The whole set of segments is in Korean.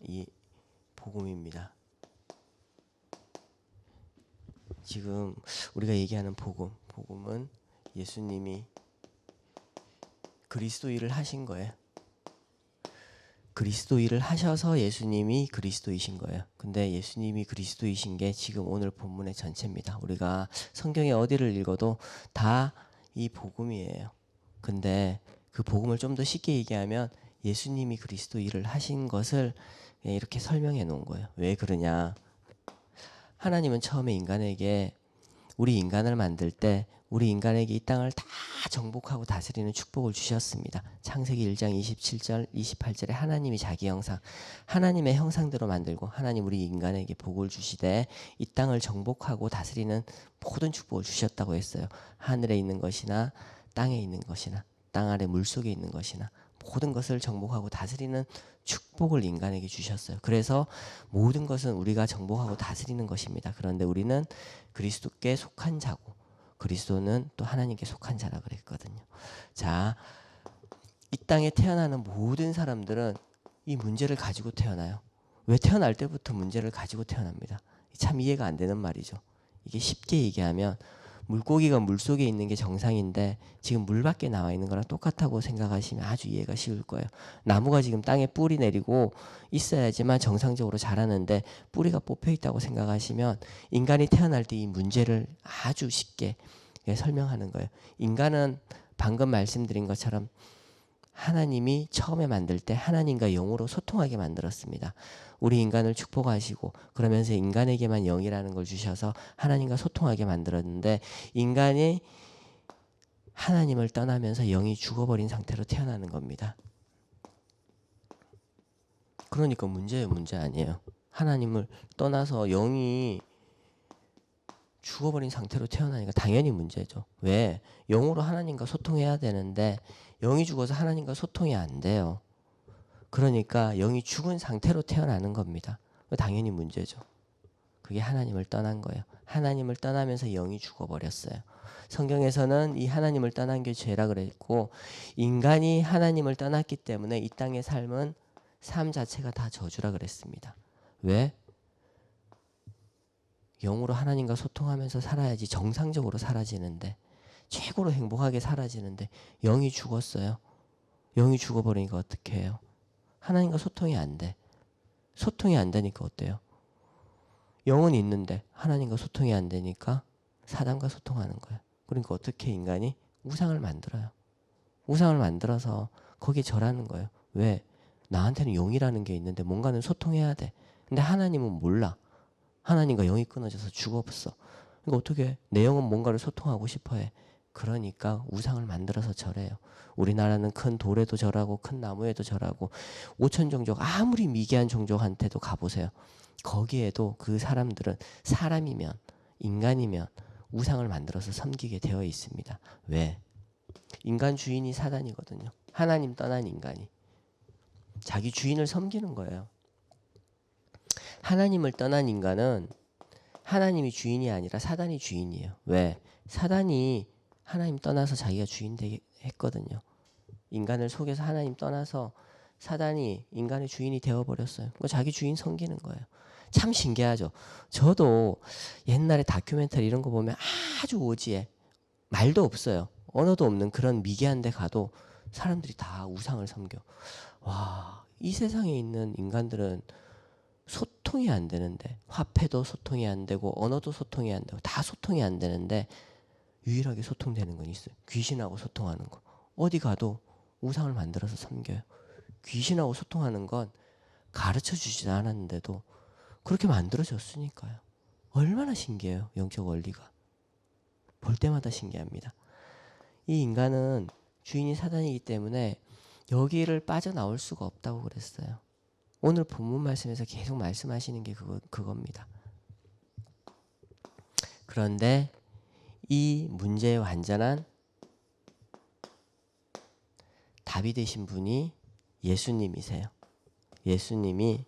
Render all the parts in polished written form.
이 복음입니다. 지금 우리가 얘기하는 복음은 예수님이 그리스도 일을 하신 거예요. 그리스도 일을 하셔서 예수님이 그리스도이신 거예요. 근데 예수님이 그리스도이신 게 지금 오늘 본문의 전체입니다. 우리가 성경의 어디를 읽어도 다 이 복음이에요. 근데 그 복음을 좀 더 쉽게 얘기하면 예수님이 그리스도 일을 하신 것을 이렇게 설명해 놓은 거예요. 왜 그러냐? 하나님은 처음에 인간에게 우리 인간을 만들 때 우리 인간에게 이 땅을 다 정복하고 다스리는 축복을 주셨습니다. 창세기 1장 27절 28절에 하나님이 자기 형상 하나님의 형상대로 만들고 하나님 우리 인간에게 복을 주시되 이 땅을 정복하고 다스리는 모든 축복을 주셨다고 했어요. 하늘에 있는 것이나 땅에 있는 것이나 땅 아래 물속에 있는 것이나 모든 것을 정복하고 다스리는 축복을 인간에게 주셨어요. 그래서 모든 것은 우리가 정복하고 다스리는 것입니다. 그런데 우리는 그리스도께 속한 자고 그리스도는 또 하나님께 속한 자라 그랬거든요. 자, 이 땅에 태어나는 모든 사람들은 이 문제를 가지고 태어나요. 왜 태어날 때부터 문제를 가지고 태어납니다. 참 이해가 안 되는 말이죠. 이게 쉽게 얘기하면 물고기가 물속에 있는 게 정상인데 지금 물 밖에 나와 있는 거랑 똑같다고 생각하시면 아주 이해가 쉬울 거예요. 나무가 지금 땅에 뿌리 내리고 있어야지만 정상적으로 자라는데 뿌리가 뽑혀 있다고 생각하시면 인간이 태어날 때 이 문제를 아주 쉽게 설명하는 거예요. 인간은 방금 말씀드린 것처럼 하나님이 처음에 만들 때 하나님과 영으로 소통하게 만들었습니다. 우리 인간을 축복하시고 그러면서 인간에게만 영이라는 걸 주셔서 하나님과 소통하게 만들었는데 인간이 하나님을 떠나면서 영이 죽어버린 상태로 태어나는 겁니다. 그러니까 문제예요. 문제 아니에요. 하나님을 떠나서 영이 죽어버린 상태로 태어나니까 당연히 문제죠. 왜? 영으로 하나님과 소통해야 되는데 영이 죽어서 하나님과 소통이 안 돼요. 그러니까 영이 죽은 상태로 태어나는 겁니다. 당연히 문제죠. 그게 하나님을 떠난 거예요. 하나님을 떠나면서 영이 죽어버렸어요. 성경에서는 이 하나님을 떠난 게 죄라 그랬고 인간이 하나님을 떠났기 때문에 이 땅의 삶은 삶 자체가 다 저주라 그랬습니다. 왜? 영으로 하나님과 소통하면서 살아야지 정상적으로 사라지는데 최고로 행복하게 사라지는데 영이 죽었어요. 영이 죽어버리니까 어떻게 해요? 하나님과 소통이 안 돼. 소통이 안 되니까 어때요? 영은 있는데 하나님과 소통이 안 되니까 사단과 소통하는 거예요. 그러니까 어떻게 인간이 우상을 만들어요. 우상을 만들어서 거기에 절하는 거예요. 왜? 나한테는 영이라는 게 있는데 뭔가는 소통해야 돼. 근데 하나님은 몰라. 하나님과 영이 끊어져서 죽었어. 그러니까 어떻게 내 영은 뭔가를 소통하고 싶어해. 그러니까 우상을 만들어서 절해요. 우리나라는 큰 돌에도 절하고 큰 나무에도 절하고 5천 종족 아무리 미개한 종족한테도 가보세요. 거기에도 그 사람들은 사람이면 인간이면 우상을 만들어서 섬기게 되어 있습니다. 왜? 인간 주인이 사단이거든요. 하나님 떠난 인간이 자기 주인을 섬기는 거예요. 하나님을 떠난 인간은 하나님이 주인이 아니라 사단이 주인이에요. 왜? 사단이 하나님 떠나서 자기가 주인 되게 했거든요. 인간을 속여서 하나님 떠나서 사단이 인간의 주인이 되어버렸어요. 자기 주인 섬기는 거예요. 참 신기하죠. 저도 옛날에 다큐멘터리 이런 거 보면 아주 오지에 말도 없어요. 언어도 없는 그런 미개한 데 가도 사람들이 다 우상을 섬겨. 와, 이 세상에 있는 인간들은 소통이 안 되는데 화폐도 소통이 안 되고 언어도 소통이 안 되고 다 소통이 안 되는데 유일하게 소통되는 건 있어요. 귀신하고 소통하는 거. 어디 가도 우상을 만들어서 섬겨요. 귀신하고 소통하는 건 가르쳐 주지도 않았는데도 그렇게 만들어졌으니까요. 얼마나 신기해요. 영적 원리가. 볼 때마다 신기합니다. 이 인간은 주인이 사단이기 때문에 여기를 빠져나올 수가 없다고 그랬어요. 오늘 본문 말씀에서 계속 말씀하시는 게 그겁니다. 그런데 이 문제의 완전한 답이 되신 분이 예수님이세요. 예수님이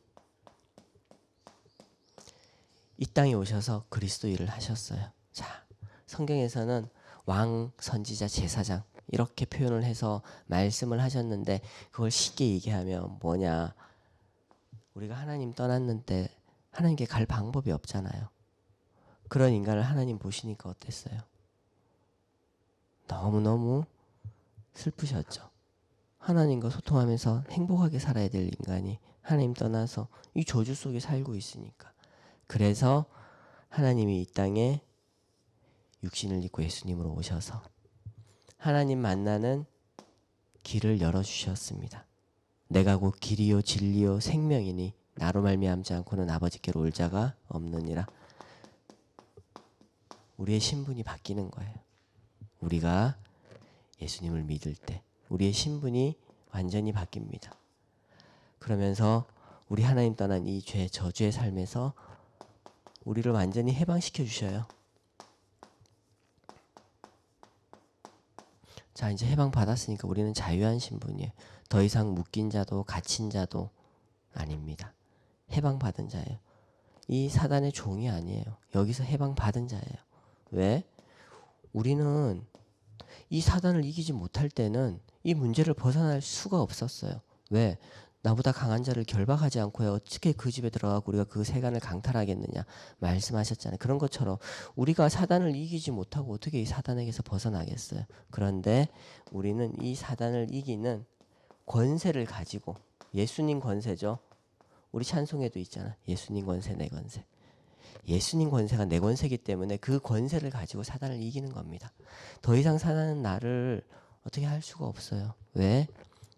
이 땅에 오셔서 그리스도 일을 하셨어요. 자, 성경에서는 왕, 선지자, 제사장 이렇게 표현을 해서 말씀을 하셨는데 그걸 쉽게 얘기하면 뭐냐? 우리가 하나님 떠났는데 하나님께 갈 방법이 없잖아요. 그런 인간을 하나님 보시니까 어땠어요? 너무너무 슬프셨죠. 하나님과 소통하면서 행복하게 살아야 될 인간이 하나님 떠나서 이 저주 속에 살고 있으니까. 그래서 하나님이 이 땅에 육신을 입고 예수님으로 오셔서 하나님 만나는 길을 열어주셨습니다. 내가 곧 길이요 진리요 생명이니 나로 말미암지 않고는 아버지께로 올 자가 없느니라. 우리의 신분이 바뀌는 거예요. 우리가 예수님을 믿을 때 우리의 신분이 완전히 바뀝니다. 그러면서 우리 하나님 떠난 이 죄, 저주의 삶에서 우리를 완전히 해방시켜 주셔요. 자, 이제 해방 받았으니까 우리는 자유한 신분이에요. 더 이상 묶인 자도 갇힌 자도 아닙니다. 해방 받은 자예요. 이 사단의 종이 아니에요. 여기서 해방 받은 자예요. 왜? 우리는 이 사단을 이기지 못할 때는 이 문제를 벗어날 수가 없었어요. 왜? 나보다 강한 자를 결박하지 않고 어떻게 그 집에 들어가고 우리가 그 세간을 강탈하겠느냐 말씀하셨잖아요. 그런 것처럼 우리가 사단을 이기지 못하고 어떻게 이 사단에게서 벗어나겠어요. 그런데 우리는 이 사단을 이기는 권세를 가지고, 예수님 권세죠. 우리 찬송에도 있잖아. 예수님 권세 내 권세. 예수님 권세가 내 권세이기 때문에 그 권세를 가지고 사단을 이기는 겁니다. 더 이상 사단은 나를 어떻게 할 수가 없어요. 왜?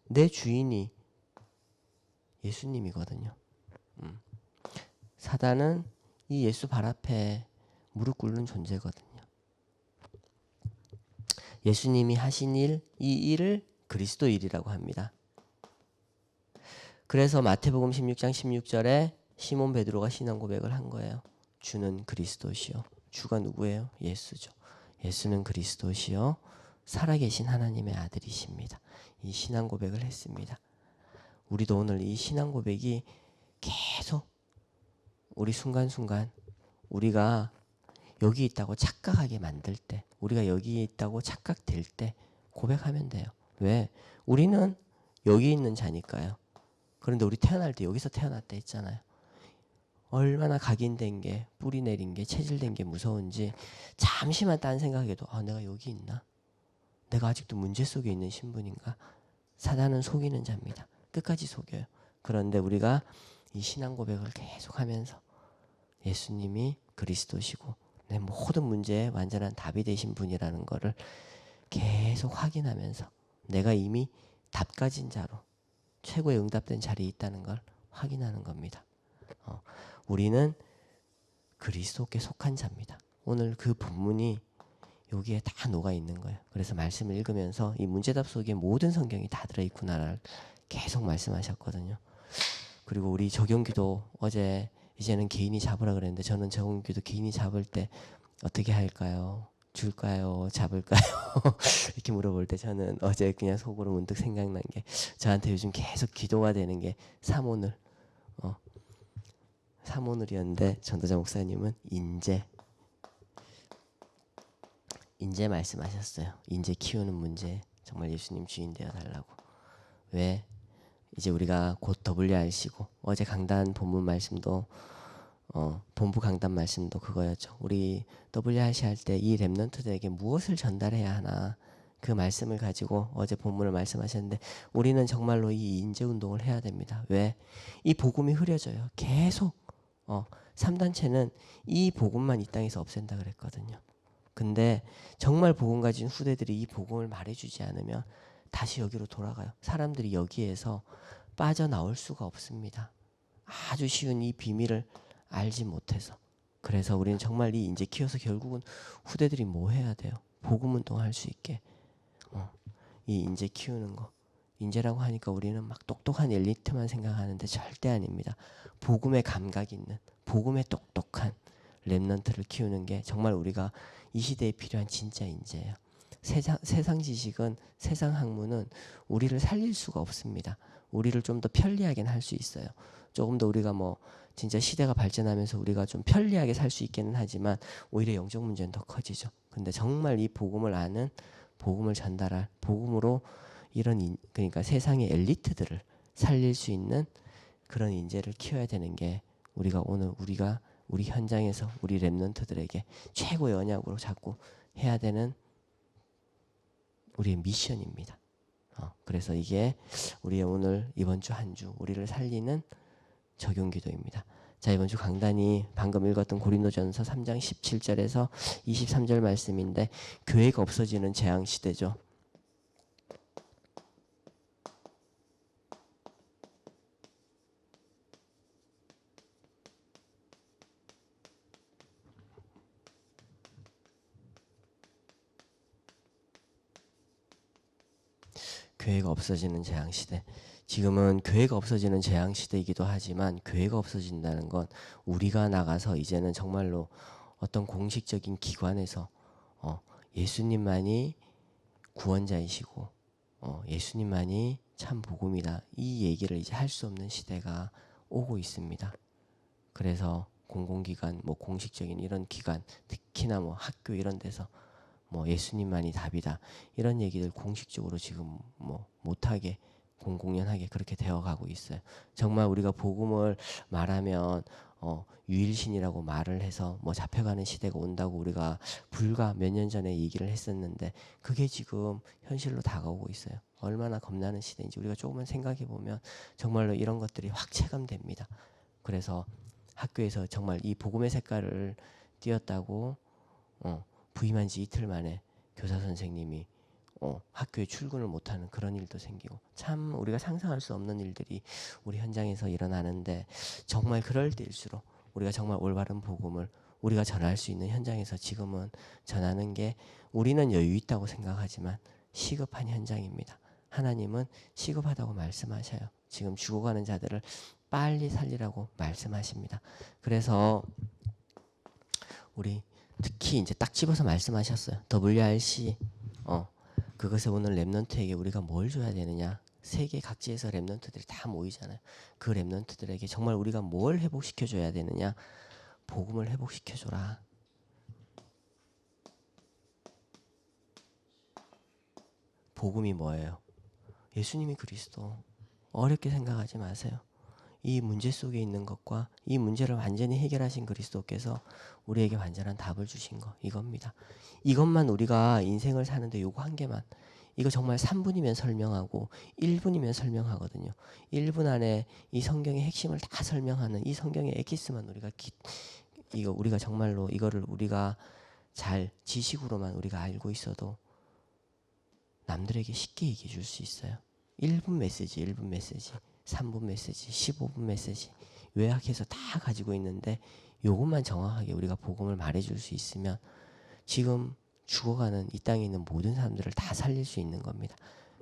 내 주인이 예수님이거든요. 사단은 이 예수 발 앞에 무릎 꿇는 존재거든요. 예수님이 하신 일, 이 일을 그리스도 일이라고 합니다. 그래서 마태복음 16장 16절에 시몬 베드로가 신앙 고백을 한 거예요. 주는 그리스도시요. 주가 누구예요? 예수죠. 예수는 그리스도시요 살아계신 하나님의 아들이십니다. 이 신앙 고백을 했습니다. 우리도 오늘 이 신앙 고백이 계속 우리 순간순간 우리가 여기 있다고 착각하게 만들 때, 우리가 여기 있다고 착각될 때 고백하면 돼요. 왜? 우리는 여기 있는 자니까요. 그런데 우리 태어날 때 여기서 태어났다 했잖아요. 얼마나 각인된 게, 뿌리 내린 게, 체질된 게 무서운지 잠시만 딴 생각해도 내가 여기 있나? 내가 아직도 문제 속에 있는 신분인가? 사단은 속이는 자입니다. 끝까지 속여요. 그런데 우리가 이 신앙 고백을 계속하면서 예수님이 그리스도시고 내 모든 문제에 완전한 답이 되신 분이라는 것을 계속 확인하면서 내가 이미 답 가진 자로 최고의 응답된 자리에 있다는 걸 확인하는 겁니다. 우리는 그리스도께 속한 자입니다. 오늘 그 본문이 여기에 다 녹아 있는 거예요. 그래서 말씀을 읽으면서 이 문제답 속에 모든 성경이 다 들어있구나를 계속 말씀하셨거든요. 그리고 우리 적용기도 어제 이제는 개인이 잡으라 그랬는데 저는 적용기도 개인이 잡을 때 어떻게 할까요? 줄까요? 잡을까요? 이렇게 물어볼 때 저는 어제 그냥 속으로 문득 생각난 게 저한테 요즘 계속 기도가 되는 게 사모늘. 사모늘이었는데 전도자 목사님은 인재 말씀하셨어요. 인재 키우는 문제 정말 예수님 주인 되어 달라고. 왜? 이제 우리가 곧 WRC고 어제 강단 본문 말씀도 본부 강단 말씀도 그거였죠. 우리 WRC 할 때 이 렘넌트들에게 무엇을 전달해야 하나 그 말씀을 가지고 어제 본문을 말씀하셨는데 우리는 정말로 이 인재 운동을 해야 됩니다. 왜? 이 복음이 흐려져요. 계속 3단체는 이 복음만 이 땅에서 없앤다 그랬거든요. 근데 정말 복음 가진 후대들이 이 복음을 말해주지 않으면 다시 여기로 돌아가요. 사람들이 여기에서 빠져나올 수가 없습니다. 아주 쉬운 이 비밀을 알지 못해서. 그래서 우리는 정말 이 인재 키워서 결국은 후대들이 뭐 해야 돼요? 복음 운동할 수 있게. 이 인재 키우는 거. 인재라고 하니까 우리는 막 똑똑한 엘리트만 생각하는데 절대 아닙니다. 복음의 감각이 있는, 복음의 똑똑한 렘넌트를 키우는 게 정말 우리가 이 시대에 필요한 진짜 인재예요. 세상 지식은, 세상 학문은 우리를 살릴 수가 없습니다. 우리를 좀 더 편리하게는 할 수 있어요. 조금 더 우리가 진짜 시대가 발전하면서 우리가 좀 편리하게 살 수 있기는 하지만 오히려 영적 문제는 더 커지죠. 근데 정말 이 복음을 아는, 복음을 전달할, 복음으로 그러니까 세상의 엘리트들을 살릴 수 있는 그런 인재를 키워야 되는 게 우리가 오늘 우리 현장에서 우리 렘넌트들에게 최고의 언약으로 자꾸 해야 되는 우리의 미션입니다. 그래서 이게 우리의 오늘 이번 주 한 주 우리를 살리는 적용 기도입니다. 자, 이번 주 강단이 방금 읽었던 고린도전서 3장 17절에서 23절 말씀인데, 교회가 없어지는 재앙 시대죠. 교회가 없어지는 재앙 시대. 지금은 교회가 없어지는 재앙 시대이기도 하지만, 교회가 없어진다는 건 우리가 나가서 이제는 정말로 어떤 공식적인 기관에서 예수님만이 구원자이시고 예수님만이 참 복음이다, 이 얘기를 이제 할 수 없는 시대가 오고 있습니다. 그래서 공공기관, 공식적인 이런 기관, 특히나 학교 이런 데서 예수님만이 답이다, 이런 얘기들 공식적으로 지금 못하게, 공공연하게 그렇게 되어가고 있어요. 정말 우리가 복음을 말하면 유일신이라고 말을 해서 잡혀가는 시대가 온다고 우리가 불과 몇 년 전에 얘기를 했었는데, 그게 지금 현실로 다가오고 있어요. 얼마나 겁나는 시대인지 우리가 조금만 생각해 보면 정말로 이런 것들이 확 체감됩니다. 그래서 학교에서 정말 이 복음의 색깔을 띄었다고 부임한 지 이틀 만에 교사 선생님이 학교에 출근을 못하는 그런 일도 생기고, 참 우리가 상상할 수 없는 일들이 우리 현장에서 일어나는데, 정말 그럴 때일수록 우리가 정말 올바른 복음을 우리가 전할 수 있는 현장에서 지금은 전하는 게, 우리는 여유 있다고 생각하지만 시급한 현장입니다. 하나님은 시급하다고 말씀하셔요. 지금 죽어가는 자들을 빨리 살리라고 말씀하십니다. 그래서 우리 특히 이제 딱 집어서 말씀하셨어요. WRC 그것에 오늘 렘넌트에게 우리가 뭘 줘야 되느냐. 세계 각지에서 렘넌트들이 다 모이잖아요. 그 렘넌트들에게 정말 우리가 뭘 회복시켜줘야 되느냐. 복음을 회복시켜줘라. 복음이 뭐예요? 예수님이 그리스도. 어렵게 생각하지 마세요. 이 문제 속에 있는 것과 이 문제를 완전히 해결하신 그리스도께서 우리에게 완전한 답을 주신 거, 이겁니다. 이것만 우리가 인생을 사는데 요거 한 개만, 이거 정말 3분이면 설명하고 1분이면 설명하거든요. 1분 안에 이 성경의 핵심을 다 설명하는 이 성경의 엑기스만 우리가 정말로 이거를 우리가 잘 지식으로만 우리가 알고 있어도 남들에게 쉽게 얘기해 줄 수 있어요. 1분 메시지, 1분 메시지, 3분 메시지, 15분 메시지 요약해서 다 가지고 있는데, 요것만 정확하게 우리가 복음을 말해줄 수 있으면 지금 죽어가는 이 땅에 있는 모든 사람들을 다 살릴 수 있는 겁니다.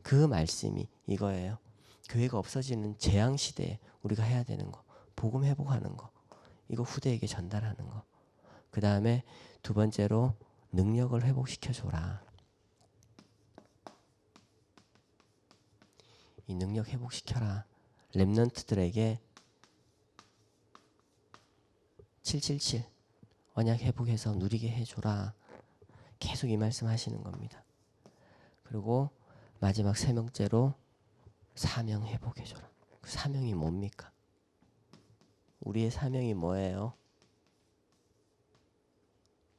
그 말씀이 이거예요. 교회가 없어지는 재앙 시대에 우리가 해야 되는 거, 복음 회복하는 거, 이거 후대에게 전달하는 거. 그 다음에 두 번째로 능력을 회복시켜줘라. 이 능력 회복시켜라. 렘넌트들에게 777 언약 회복해서 누리게 해줘라. 계속 이 말씀 하시는 겁니다. 그리고 마지막 세 명째로 사명 회복해줘라. 그 사명이 뭡니까? 우리의 사명이 뭐예요?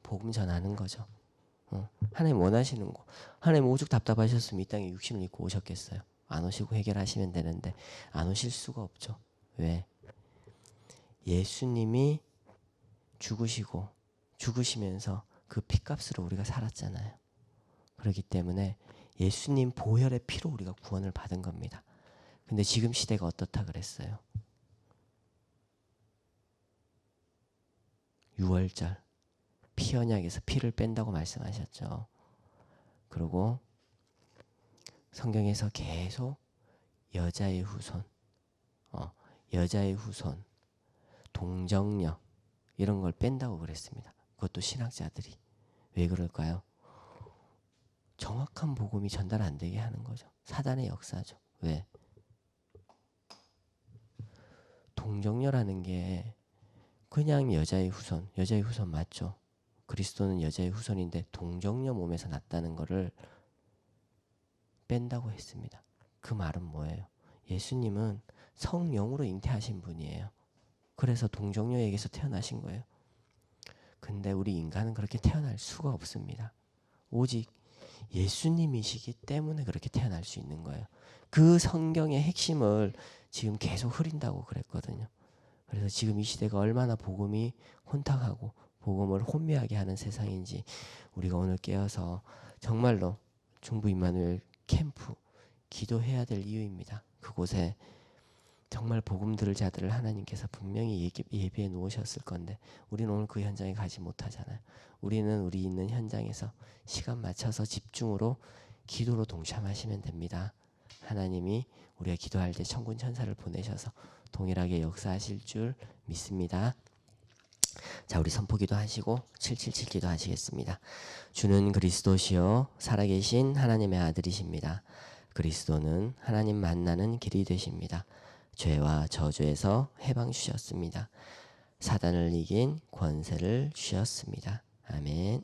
복음 전하는 거죠. 하나님 원하시는 거. 하나님 오죽 답답하셨으면 이 땅에 육신을 입고 오셨겠어요. 안 오시고 해결하시면 되는데 안 오실 수가 없죠. 왜? 예수님이 죽으시면서 그 피값으로 우리가 살았잖아요. 그렇기 때문에 예수님 보혈의 피로 우리가 구원을 받은 겁니다. 근데 지금 시대가 어떻다 그랬어요? 6월절 피 언약에서 피를 뺀다고 말씀하셨죠. 그리고 성경에서 계속 여자의 후손, 동정녀 이런 걸 뺀다고 그랬습니다. 그것도 신학자들이. 왜 그럴까요? 정확한 복음이 전달 안 되게 하는 거죠. 사단의 역사죠. 왜? 동정녀라는 게 그냥 여자의 후손 맞죠? 그리스도는 여자의 후손인데 동정녀 몸에서 났다는 거를 뺀다고 했습니다. 그 말은 뭐예요? 예수님은 성령으로 잉태하신 분이에요. 그래서 동정녀에게서 태어나신 거예요. 근데 우리 인간은 그렇게 태어날 수가 없습니다. 오직 예수님이시기 때문에 그렇게 태어날 수 있는 거예요. 그 성경의 핵심을 지금 계속 흐린다고 그랬거든요. 그래서 지금 이 시대가 얼마나 복음이 혼탁하고 복음을 혼미하게 하는 세상인지 우리가 오늘 깨어서 정말로 중부 임마누엘 캠프 기도해야 될 이유입니다. 그곳에 정말 복음 들을 자들을 하나님께서 분명히 예비해 놓으셨을 건데 우리는 오늘 그 현장에 가지 못하잖아요. 우리는 우리 있는 현장에서 시간 맞춰서 집중으로 기도로 동참하시면 됩니다. 하나님이 우리가 기도할 때 천군 천사를 보내셔서 동일하게 역사하실 줄 믿습니다. 자, 우리 선포기도 하시고 777 기도하시겠습니다. 주는 그리스도시요 살아계신 하나님의 아들이십니다. 그리스도는 하나님 만나는 길이 되십니다. 죄와 저주에서 해방 주셨습니다. 사단을 이긴 권세를 주셨습니다. 아멘.